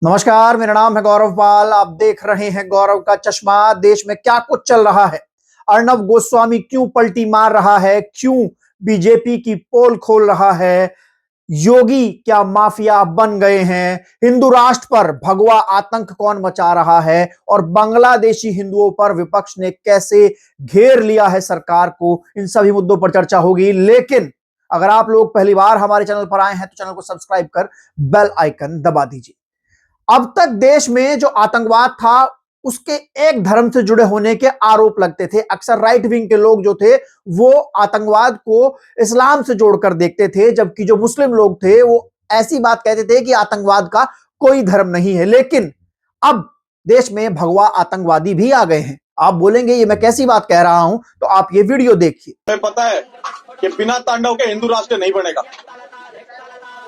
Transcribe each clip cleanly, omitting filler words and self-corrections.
नमस्कार, मेरा नाम है गौरव पाल। आप देख रहे हैं गौरव का चश्मा। देश में क्या कुछ चल रहा है, अर्नब गोस्वामी क्यों पलटी मार रहा है, क्यों बीजेपी की पोल खोल रहा है, योगी क्या माफिया बन गए हैं, हिंदू राष्ट्र पर भगवा आतंक कौन मचा रहा है और बांग्लादेशी हिंदुओं पर विपक्ष ने कैसे घेर लिया है सरकार को, इन सभी मुद्दों पर चर्चा होगी। लेकिन अगर आप लोग पहली बार हमारे चैनल पर आए हैं तो चैनल को सब्सक्राइब कर बेल आइकन दबा दीजिए। अब तक देश में जो आतंकवाद था उसके एक धर्म से जुड़े होने के आरोप लगते थे। अक्सर राइट विंग के लोग जो थे वो आतंकवाद को इस्लाम से जोड़कर देखते थे, जबकि जो मुस्लिम लोग थे वो ऐसी बात कहते थे कि आतंकवाद का कोई धर्म नहीं है। लेकिन अब देश में भगवा आतंकवादी भी आ गए हैं। आप बोलेंगे ये मैं कैसी बात कह रहा हूं, तो आप ये वीडियो देखिए। हमें पता है कि बिना तांडव के हिंदू राष्ट्र नहीं बनेगा।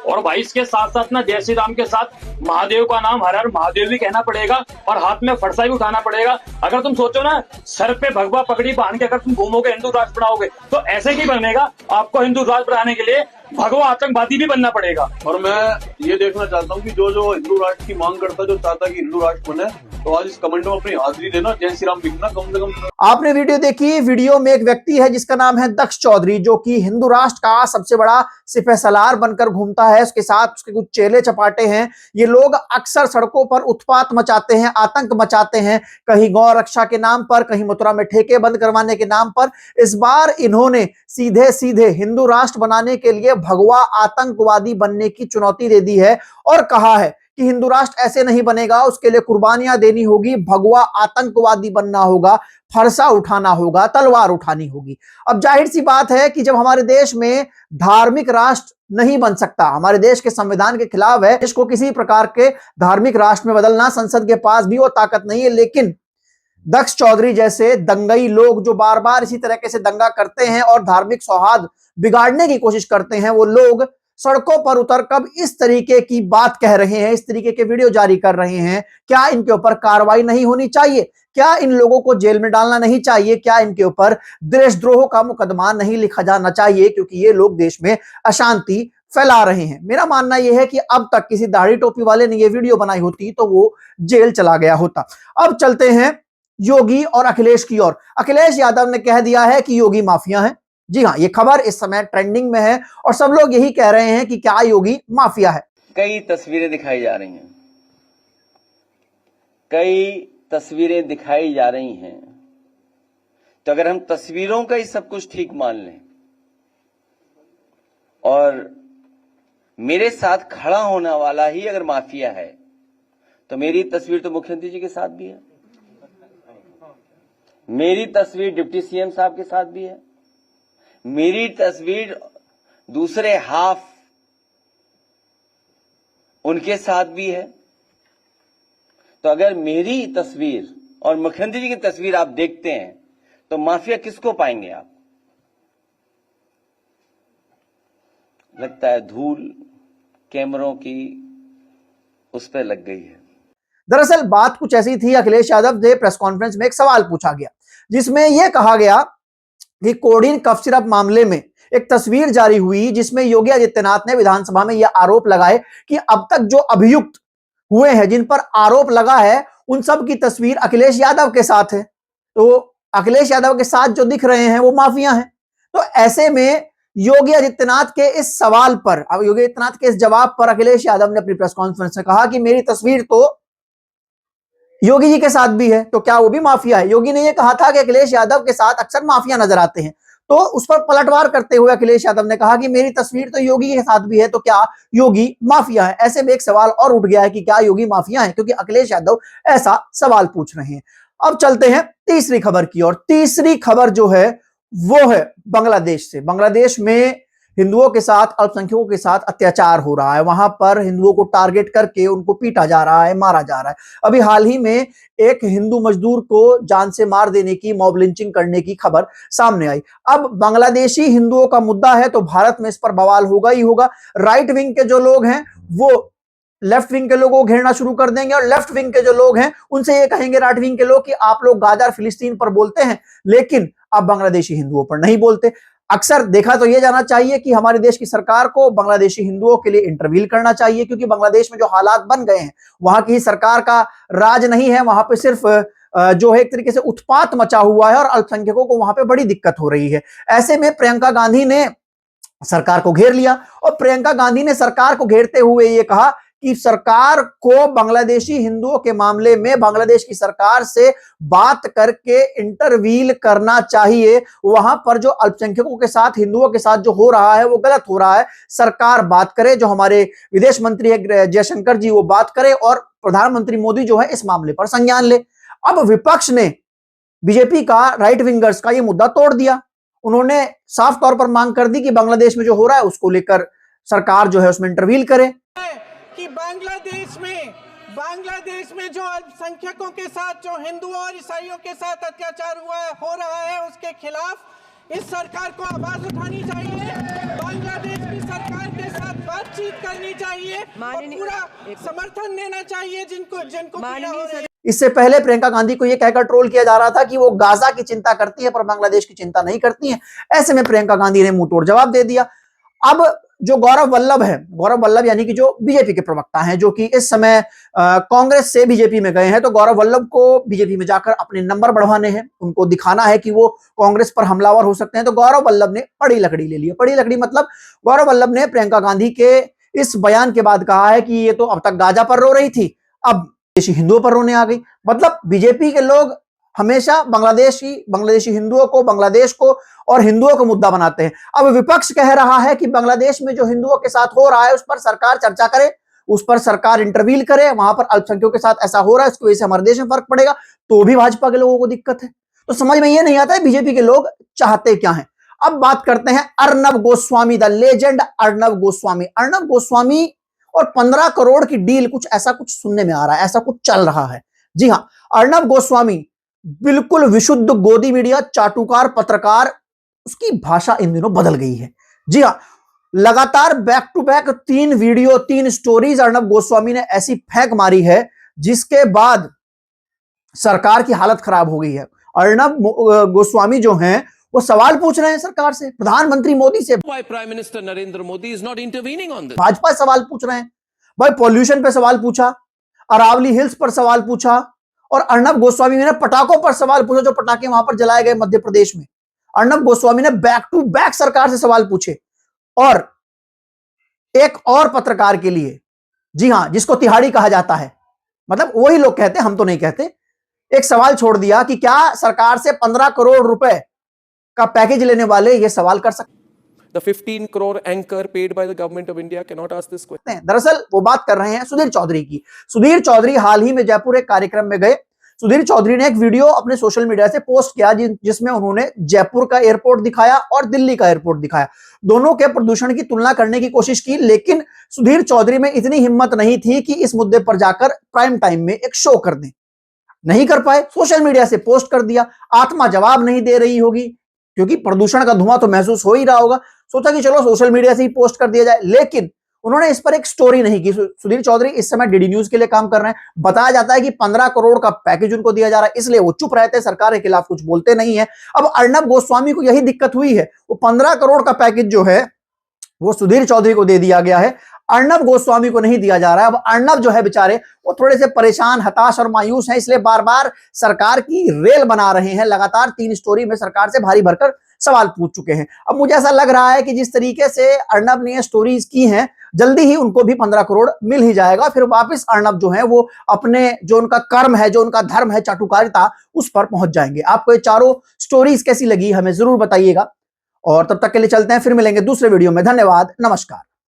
और भाई इसके साथ साथ ना जय श्री राम के साथ महादेव का नाम हर हर महादेव भी कहना पड़ेगा और हाथ में फरसा भी उठाना पड़ेगा। अगर तुम सोचो ना सर पे भगवा पगड़ी बांध के अगर तुम घूमोगे हिंदू राष्ट्र बनाओगे तो ऐसे ही बनेगा। आपको हिंदू राष्ट्र बनाने के लिए भगवा आतंकवादी भी बनना पड़ेगा। और मैं ये देखना चाहता हूँ कि जो हिंदू राष्ट्र की मांग करता, जो चाहता कि हिंदू राष्ट्र बने, तो आज इस कमेंट में अपनी हाजिरी देना, जय श्री राम लिखना कम से कम। आपने वीडियो देखी। वीडियो में एक व्यक्ति है जिसका नाम है दक्ष चौधरी, जो कि हिंदू राष्ट्र का सबसे बड़ा सिपह सलार बनकर घूमता है। उसके साथ उसके कुछ चेले चपाटे हैं। ये लोग अक्सर सड़कों पर उत्पात मचाते हैं, आतंक मचाते हैं, कहीं गौ रक्षा के नाम पर, कहीं मथुरा में ठेके बंद करवाने के नाम पर। इस बार इन्होंने सीधे सीधे हिंदू राष्ट्र बनाने के लिए भगवा आतंकवादी बनने की चुनौती दे दी है और कहा है कि हिंदू राष्ट्र ऐसे नहीं बनेगा, उसके लिए कुर्बानियां देनी होगी, भगवा आतंकवादी बनना होगा, फरसा उठाना होगा, तलवार उठानी होगी। अब जाहिर सी बात है कि जब हमारे देश में धार्मिक राष्ट्र नहीं बन सकता, हमारे देश के संविधान के खिलाफ है, देश को किसी प्रकार के धार्मिक राष्ट्र में बदलना, संसद के पास भी वो ताकत नहीं है। लेकिन दक्ष चौधरी जैसे दंगई लोग जो बार बार इसी तरीके से दंगा करते हैं और धार्मिक सौहार्द बिगाड़ने की कोशिश करते हैं, वो लोग सड़कों पर उतर कर इस तरीके की बात कह रहे हैं, इस तरीके के वीडियो जारी कर रहे हैं। क्या इनके ऊपर कार्रवाई नहीं होनी चाहिए? क्या इन लोगों को जेल में डालना नहीं चाहिए? क्या इनके ऊपर देशद्रोह का मुकदमा नहीं लिखा जाना चाहिए? क्योंकि ये लोग देश में अशांति फैला रहे हैं। मेरा मानना यह है कि अब तक किसी दाढ़ी टोपी वाले ने यह वीडियो बनाई होती तो वो जेल चला गया होता। अब चलते हैं योगी और अखिलेश की ओर। अखिलेश यादव ने कह दिया है कि योगी माफिया है। जी हां, ये खबर इस समय ट्रेंडिंग में है और सब लोग यही कह रहे हैं कि क्या योगी माफिया है। कई तस्वीरें दिखाई जा रही हैं, कई तस्वीरें दिखाई जा रही हैं। तो अगर हम तस्वीरों का ही सब कुछ ठीक मान लें और मेरे साथ खड़ा होने वाला ही अगर माफिया है, तो मेरी तस्वीर तो मुख्यमंत्री जी के साथ भी है, मेरी तस्वीर डिप्टी सीएम साहब के साथ भी है, मेरी तस्वीर दूसरे हाफ उनके साथ भी है। तो अगर मेरी तस्वीर और मुख्यमंत्री जी की तस्वीर आप देखते हैं तो माफिया किसको पाएंगे आप? लगता है धूल कैमरों की उस पर लग गई है। दरअसल बात कुछ ऐसी थी। अखिलेश यादव से प्रेस कॉन्फ्रेंस में एक सवाल पूछा गया जिसमें यह कहा गया कि कोडीन कफ सिरप मामले में एक तस्वीर जारी हुई जिसमें योगी आदित्यनाथ ने विधानसभा में यह आरोप लगाए कि अब तक जो अभियुक्त हुए हैं, जिन पर आरोप लगा है, उन सब की तस्वीर अखिलेश यादव के साथ है। तो अखिलेश यादव के साथ जो दिख रहे हैं वो माफिया हैं। तो ऐसे में योगी आदित्यनाथ के इस सवाल पर, अब योगी आदित्यनाथ के इस जवाब पर अखिलेश यादव ने अपनी प्रेस कॉन्फ्रेंस में कहा कि मेरी तस्वीर तो योगी जी के साथ भी है, तो क्या वो भी माफिया है? योगी ने यह कहा था कि अखिलेश यादव के साथ अक्सर माफिया नजर आते हैं। तो उस पर पलटवार करते हुए अखिलेश यादव ने कहा कि मेरी तस्वीर तो योगी के साथ भी है, तो क्या योगी माफिया है? ऐसे में एक सवाल और उठ गया है कि क्या योगी माफिया है, क्योंकि अखिलेश यादव ऐसा सवाल पूछ रहे हैं। अब चलते हैं तीसरी खबर की ओर। तीसरी खबर जो है वो है बांग्लादेश से। बांग्लादेश में हिंदुओं के साथ, अल्पसंख्यकों के साथ अत्याचार हो रहा है। वहां पर हिंदुओं को टारगेट करके उनको पीटा जा रहा है, मारा जा रहा है। अभी हाल ही में एक हिंदू मजदूर को जान से मार देने की, मॉब लिंचिंग करने की खबर सामने आई। अब बांग्लादेशी हिंदुओं का मुद्दा है तो भारत में इस पर बवाल होगा ही होगा। राइट विंग के जो लोग हैं वो लेफ्ट विंग के लोगों को घेरना शुरू कर देंगे और लेफ्ट विंग के जो लोग हैं उनसे ये कहेंगे राइट विंग के लोग कि आप लोग गाजा और फिलिस्तीन पर बोलते हैं लेकिन आप बांग्लादेशी हिंदुओं पर नहीं बोलते। अक्सर देखा तो यह जाना चाहिए कि हमारे देश की सरकार को बांग्लादेशी हिंदुओं के लिए इंटरवील करना चाहिए, क्योंकि बांग्लादेश में जो हालात बन गए हैं, वहां की सरकार का राज नहीं है, वहां पे सिर्फ जो है एक तरीके से उत्पात मचा हुआ है और अल्पसंख्यकों को वहां पे बड़ी दिक्कत हो रही है। ऐसे में प्रियंका गांधी ने सरकार को घेर लिया और प्रियंका गांधी ने सरकार को घेरते हुए ये कहा कि सरकार को बांग्लादेशी हिंदुओं के मामले में बांग्लादेश की सरकार से बात करके इंटरवील करना चाहिए। वहां पर जो अल्पसंख्यकों के साथ, हिंदुओं के साथ जो हो रहा है वो गलत हो रहा है। सरकार बात करे, जो हमारे विदेश मंत्री है जयशंकर जी, वो बात करे और प्रधानमंत्री मोदी जो है इस मामले पर संज्ञान ले। अब विपक्ष ने बीजेपी का, राइट विंगर्स का ये मुद्दा तोड़ दिया। उन्होंने साफ तौर पर मांग कर दी कि बांग्लादेश में जो हो रहा है उसको लेकर सरकार जो है उसमें इंटरवील करे। कि बांग्लादेश में जो अल्पसंख्यकों के साथ, जो हिंदुओं और ईसाइयों के साथ अत्याचार हो रहा है, उसके खिलाफ इस सरकार को आवाज उठानी चाहिए, बांग्लादेश की सरकार के साथ बातचीत करनी चाहिए और पूरा समर्थन देना चाहिए जिनको पीड़ा हो रही है। इससे पहले प्रियंका गांधी को यह कहकर ट्रोल किया जा रहा था कि वो गाजा की चिंता करती है पर बांग्लादेश की चिंता नहीं करती है। ऐसे में प्रियंका गांधी ने मुंह तोड़ जवाब दे दिया। अब जो गौरव वल्लभ है, गौरव वल्लभ यानी कि जो बीजेपी के प्रवक्ता हैं, जो कि इस समय कांग्रेस से बीजेपी में गए हैं, तो गौरव वल्लभ को बीजेपी में जाकर अपने नंबर बढ़वाने हैं, उनको दिखाना है कि वो कांग्रेस पर हमलावर हो सकते हैं। तो गौरव वल्लभ ने बड़ी लकड़ी ले ली है। बड़ी लकड़ी मतलब गौरव वल्लभ ने प्रियंका गांधी के इस बयान के बाद कहा है कि ये तो अब तक गाजा पर रो रही थी, अब हिंदुओं पर रोने आ गई। मतलब बीजेपी के लोग हमेशा बांग्लादेशी हिंदुओं को, बांग्लादेश को और हिंदुओं को मुद्दा बनाते हैं। अब विपक्ष कह रहा है कि बांग्लादेश में जो हिंदुओं के साथ हो रहा है उस पर सरकार चर्चा करे, उस पर सरकार इंटरवील करे, वहां पर अल्पसंख्यकों के साथ ऐसा हो रहा है, इसकी वजह से हमारे देश में फर्क पड़ेगा। तो भी भाजपा के लोगों को दिक्कत है। तो समझ में यह नहीं आता है बीजेपी के लोग चाहते क्या है। अब बात करते हैं अर्नब गोस्वामी, द लेजेंड अर्नब गोस्वामी। अर्नब गोस्वामी और 15 करोड़ की डील, कुछ ऐसा कुछ सुनने में आ रहा है, ऐसा कुछ चल रहा है। जी हां, अर्नब गोस्वामी बिल्कुल विशुद्ध गोदी मीडिया, चाटुकार पत्रकार, उसकी भाषा इन दिनों बदल गई है। जी हां, लगातार back to back 3 video, 3 stories Arnab Goswami ने ऐसी फेंक मारी है जिसके बाद सरकार की हालत खराब हो गई है। अर्नब गोस्वामी जो हैं वो सवाल पूछ रहे हैं सरकार से, प्रधानमंत्री मोदी से। Why Prime Minister Narendra Modi is not intervening on this? Bhajpa सवाल पूछ रहे हैं। भाई पॉल्यूशन पे सवाल पूछा, अरावली हिल्स पर सवाल पूछा और अर्नब गोस्वामी ने पटाखों पर सवाल पूछा, जो पटाखे वहां पर जलाए गए मध्य प्रदेश में। अर्नब गोस्वामी ने बैक टू बैक सरकार से सवाल पूछे और एक और पत्रकार के लिए, जी हां, जिसको तिहाड़ी कहा जाता है, मतलब वही लोग कहते हैं, हम तो नहीं कहते, एक सवाल छोड़ दिया कि क्या सरकार से 15 करोड़ रुपए का पैकेज लेने वाले ये सवाल कर सकते हैं? The 15 crore anchor paid by the government of India cannot ask this question. दरअसल वो बात कर रहे हैं सुधीर चौधरी की। सुधीर चौधरी हाल ही में जयपुर एक कार्यक्रम में गए। सुधीर चौधरी ने एक वीडियो अपने सोशल मीडिया से पोस्ट किया जिसमें उन्होंने जयपुर का एयरपोर्ट दिखाया और दिल्ली का एयरपोर्ट दिखाया। दोनों के प्रदूषण की तुलना करने की कोशिश की, लेकिन सुधीर चौधरी में इतनी हिम्मत नहीं थी कि इस मुद्दे पर जाकर प्राइम टाइम में एक शो कर दें। नहीं कर पाए, सोशल मीडिया से पोस्ट कर दिया। आत्मा जवाब नहीं दे रही होगी क्योंकि प्रदूषण का धुआं तो महसूस हो ही रहा होगा। सोचा कि चलो सोशल मीडिया से ही पोस्ट कर दिया जाए, लेकिन उन्होंने इस पर एक स्टोरी नहीं की। सुधीर चौधरी इस समय डीडी न्यूज के लिए काम कर रहे हैं। बताया जाता है कि 15 करोड़ का पैकेज उनको दिया जा रहा है, इसलिए वो चुप रहते हैं, सरकार के खिलाफ कुछ बोलते नहीं है। अब अर्नब गोस्वामी को यही दिक्कत हुई है। वो 15 करोड़ का पैकेज जो है वो सुधीर चौधरी को दे दिया गया है, अर्नब गोस्वामी को नहीं दिया जा रहा है। अब अर्नब जो है बेचारे वो थोड़े से परेशान, हताश और मायूस हैं, इसलिए बार बार सरकार की रेल बना रहे हैं। लगातार 3 स्टोरी में सरकार से भारी भरकर सवाल पूछ चुके हैं। अब मुझे ऐसा लग रहा है कि जिस तरीके से अर्नब ने स्टोरीज की हैं, जल्दी ही उनको भी 15 करोड़ मिल ही जाएगा। फिर वापस अर्नब जो है वो अपने जो उनका कर्म है, जो उनका धर्म है, चाटुकारिता, उस पर पहुंच जाएंगे। आपको ये चारों स्टोरीज कैसी लगी हमें जरूर बताइएगा और तब तक के लिए चलते हैं, फिर मिलेंगे दूसरे वीडियो में। धन्यवाद, नमस्कार।